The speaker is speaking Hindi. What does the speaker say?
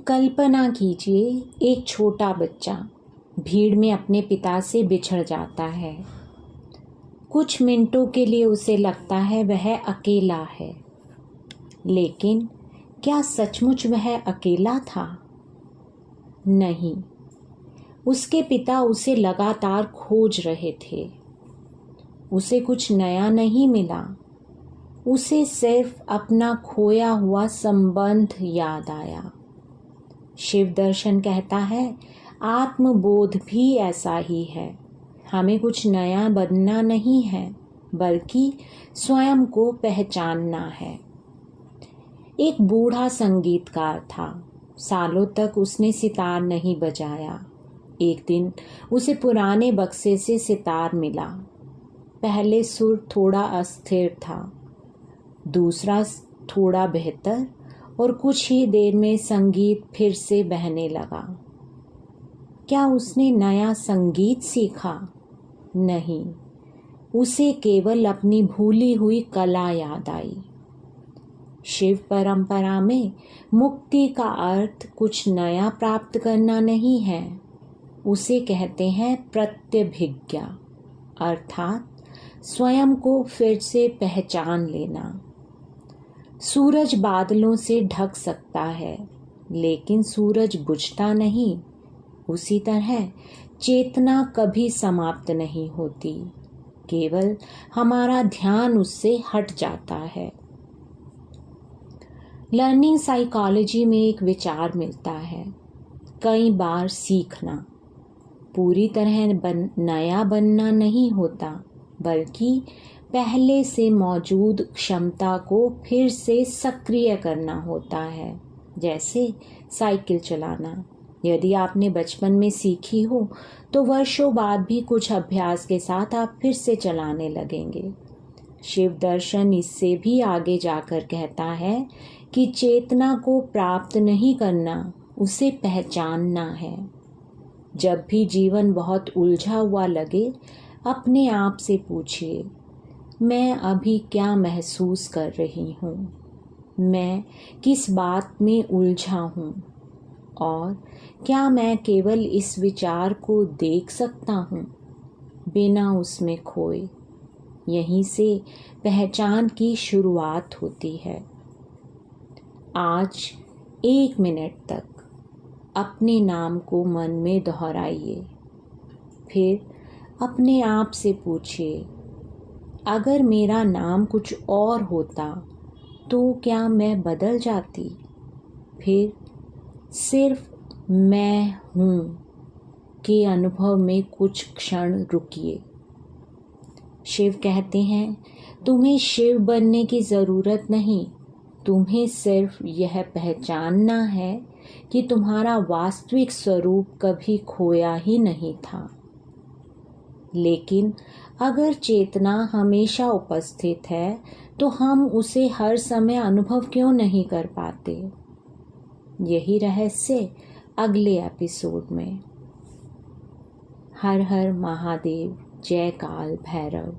कल्पना कीजिए, एक छोटा बच्चा भीड़ में अपने पिता से बिछड़ जाता है। कुछ मिनटों के लिए उसे लगता है वह अकेला है, लेकिन क्या सचमुच वह अकेला था? नहीं, उसके पिता उसे लगातार खोज रहे थे। उसे कुछ नया नहीं मिला, उसे सिर्फ अपना खोया हुआ संबंध याद आया। शिव दर्शन कहता है, आत्मबोध भी ऐसा ही है। हमें कुछ नया बनना नहीं है, बल्कि स्वयं को पहचानना है। एक बूढ़ा संगीतकार था। सालों तक उसने सितार नहीं बजाया। एक दिन उसे पुराने बक्से से सितार मिला। पहले सुर थोड़ा अस्थिर था, दूसरा थोड़ा बेहतर, और कुछ ही देर में संगीत फिर से बहने लगा। क्या उसने नया संगीत सीखा? नहीं, उसे केवल अपनी भूली हुई कला याद आई। शिव परंपरा में मुक्ति का अर्थ कुछ नया प्राप्त करना नहीं है, उसे कहते हैं प्रत्यभिज्ञा, अर्थात स्वयं को फिर से पहचान लेना। सूरज बादलों से ढक सकता है, लेकिन सूरज बुझता नहीं। उसी तरह चेतना कभी समाप्त नहीं होती, केवल हमारा ध्यान उससे हट जाता है। लर्निंग साइकोलॉजी में एक विचार मिलता है, कई बार सीखना पूरी तरह नया बनना नहीं होता, बल्कि पहले से मौजूद क्षमता को फिर से सक्रिय करना होता है। जैसे साइकिल चलाना, यदि आपने बचपन में सीखी हो तो वर्षों बाद भी कुछ अभ्यास के साथ आप फिर से चलाने लगेंगे। शिव दर्शन इससे भी आगे जाकर कहता है कि चेतना को प्राप्त नहीं करना, उसे पहचानना है। जब भी जीवन बहुत उलझा हुआ लगे, अपने आप से पूछिए, मैं अभी क्या महसूस कर रही हूँ? मैं किस बात में उलझा हूँ? और क्या मैं केवल इस विचार को देख सकता हूँ, बिना उसमें खोए? यहीं से पहचान की शुरुआत होती है। आज 1 मिनट तक अपने नाम को मन में दोहराइए, फिर अपने आप से पूछिए, अगर मेरा नाम कुछ और होता तो क्या मैं बदल जाती? फिर सिर्फ मैं हूँ के अनुभव में कुछ क्षण रुकिए। शिव कहते हैं, तुम्हें शिव बनने की ज़रूरत नहीं, तुम्हें सिर्फ यह पहचानना है कि तुम्हारा वास्तविक स्वरूप कभी खोया ही नहीं था। लेकिन अगर चेतना हमेशा उपस्थित है, तो हम उसे हर समय अनुभव क्यों नहीं कर पाते? यही रहस्य अगले एपिसोड में। हर हर महादेव, जय काल भैरव।